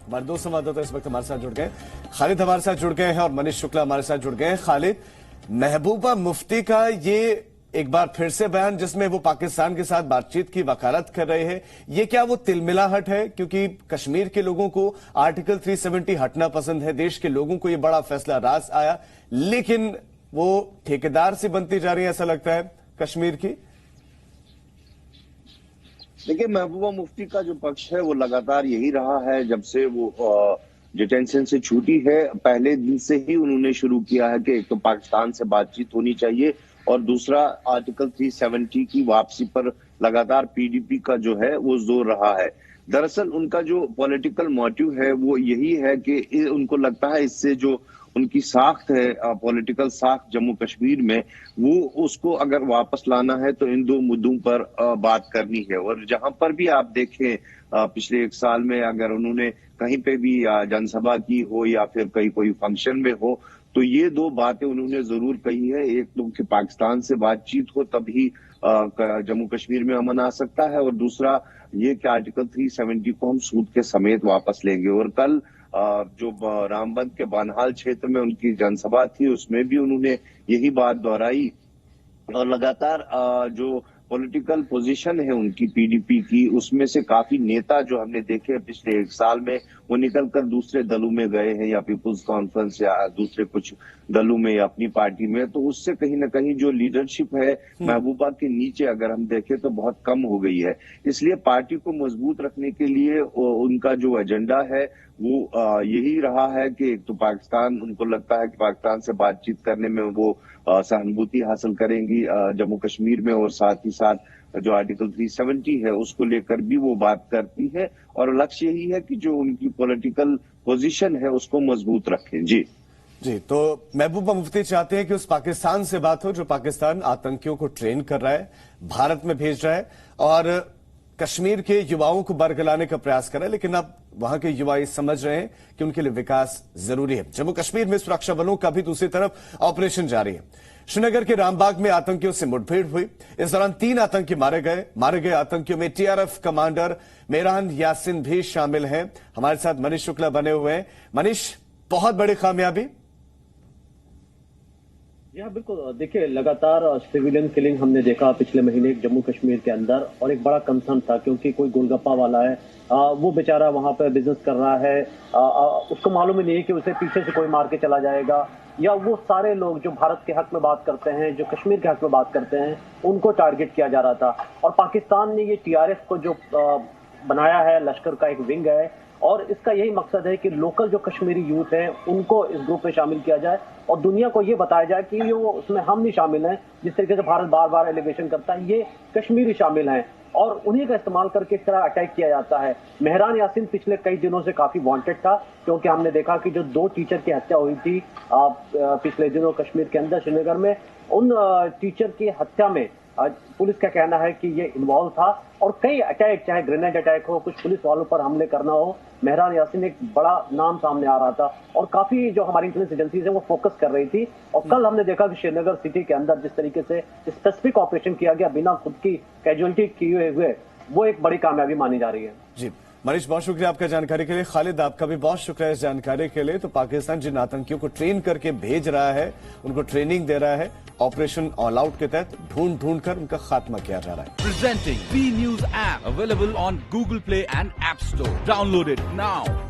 हमारे दो संवाददाता इस वक्त हमारे साथ जुड़ गए। खालिद हमारे साथ जुड़ गए हैं और मनीष शुक्ला हमारे साथ जुड़ गए हैं। खालिद, महबूबा मुफ्ती का ये एक बार फिर से बयान जिसमें वो पाकिस्तान के साथ बातचीत की वकालत कर रहे हैं, ये क्या वो तिलमिलाहट है? क्योंकि कश्मीर के लोगों को आर्टिकल 370 हटना पसंद है, देश के लोगों को ये बड़ा फैसला रास आया, लेकिन वो ठेकेदार से बनती जा रही है, ऐसा लगता है कश्मीर की। देखिए, महबूबा मुफ्ती का जो पक्ष है वो लगातार यही रहा है। जब से वो डिटेंशन से छूटी है, पहले दिन से ही उन्होंने शुरू किया है कि एक तो पाकिस्तान से बातचीत होनी चाहिए और दूसरा आर्टिकल 370 की वापसी पर लगातार पीडीपी का जो है वो जोर रहा है। दरअसल उनका जो पॉलिटिकल मोटिव है वो यही है कि उनको लगता है इससे जो उनकी साख्त है, पॉलिटिकल साख्त जम्मू कश्मीर में, वो उसको अगर वापस लाना है तो इन दो मुद्दों पर बात करनी है। और जहां पर भी आप देखें पिछले एक साल में अगर उन्होंने कहीं पे भी जनसभा की हो या फिर कहीं कोई फंक्शन में हो, तो ये दो बातें उन्होंने जरूर कही है। एक तो कि पाकिस्तान से बातचीत हो तभी जम्मू कश्मीर में अमन आ सकता है, और दूसरा ये कि आर्टिकल 370 को हम सूद के समेत वापस लेंगे। और कल जो रामबंद के बानहाल क्षेत्र में उनकी जनसभा थी उसमें भी उन्होंने यही बात दोहराई। और लगातार जो पॉलिटिकल पोजीशन है उनकी पीडीपी की, उसमें से काफी नेता जो हमने देखे पिछले एक साल में वो निकलकर दूसरे दलों में गए हैं, या पीपुल्स कॉन्फ्रेंस या दूसरे कुछ दलों में या अपनी पार्टी में। तो उससे कहीं ना कहीं जो लीडरशिप है महबूबा के नीचे अगर हम देखें तो बहुत कम हो गई है। इसलिए पार्टी को मजबूत रखने के लिए उनका जो एजेंडा है वो यही रहा है कि एक तो पाकिस्तान, उनको लगता है कि पाकिस्तान से बातचीत करने में वो सहानुभूति हासिल करेंगी जम्मू कश्मीर में, और साथ ही साथ जो आर्टिकल 370 है उसको लेकर भी वो बात करती है। और लक्ष्य यही है कि जो उनकी पॉलिटिकल पोजीशन है उसको मजबूत रखें। जी, तो महबूबा मुफ्ती चाहते हैं कि उस पाकिस्तान से बात हो जो पाकिस्तान आतंकियों को ट्रेन कर रहा है, भारत में भेज रहा है और कश्मीर के युवाओं को बरगलाने का प्रयास कर रहा है। लेकिन अब वहां के युवा ये समझ रहे हैं कि उनके लिए विकास जरूरी है। जम्मू कश्मीर में सुरक्षा बलों का भी दूसरी तरफ ऑपरेशन जारी है। श्रीनगर के रामबाग में आतंकियों से मुठभेड़ हुई। इस दौरान 3 आतंकी मारे गए आतंकियों में टीआरएफ कमांडर मेहरान यासिन भी शामिल हैं। हमारे साथ मनीष शुक्ला बने हुए हैं। मनीष, बहुत बड़ी कामयाबी। या बिल्कुल, देखिए लगातार सिविलियन किलिंग हमने देखा पिछले महीने जम्मू कश्मीर के अंदर, और एक बड़ा कंसर्न था क्योंकि कोई गोलगप्पा वाला है, वो बेचारा वहां पर बिजनेस कर रहा है, उसको मालूम ही नहीं है कि उसे पीछे से कोई मार के चला जाएगा, या वो सारे लोग जो भारत के हक में बात करते हैं, जो कश्मीर के हक में बात करते हैं, उनको टारगेट किया जा रहा था। और पाकिस्तान ने ये टीआरएफ को जो बनाया है, लश्कर का एक विंग है, और इसका यही मकसद है कि लोकल जो कश्मीरी यूथ हैं उनको इस ग्रुप में शामिल किया जाए और दुनिया को ये बताया जाए कि ये उसमें हम नहीं शामिल हैं। जिस तरीके से भारत बार बार एलिगेशन करता है, ये कश्मीरी शामिल हैं और उन्हीं का इस्तेमाल करके इस तरह अटैक किया जाता है। मेहरान यासिन पिछले कई दिनों से काफी वांटेड था, क्योंकि हमने देखा कि जो 2 टीचर की हत्या हुई थी पिछले दिनों कश्मीर के अंदर श्रीनगर में, उन टीचर की हत्या में पुलिस का कहना है कि ये इन्वॉल्व था। और कई अटैक, चाहे ग्रेनेड अटैक हो, कुछ पुलिस वालों पर हमले करना हो, मेहरान यासिन एक बड़ा नाम सामने आ रहा था और काफी जो हमारी इंटेलिजेंस एजेंसीज है वो फोकस कर रही थी। और कल हमने देखा कि श्रीनगर सिटी के अंदर जिस तरीके से स्पेसिफिक ऑपरेशन किया गया बिना खुद की कैजुअलिटी किए हुए, वो एक बड़ी कामयाबी मानी जा रही है। जी मनीष, बहुत शुक्रिया आपका जानकारी के लिए। खालिद, आपका भी बहुत शुक्रिया इस जानकारी के लिए। तो पाकिस्तान जिन आतंकियों को ट्रेन करके भेज रहा है, उनको ट्रेनिंग दे रहा है, ऑपरेशन ऑल आउट के तहत ढूंढ कर उनका खात्मा किया जा रहा है। Presenting B News app available on Google Play and App Store. Download it now.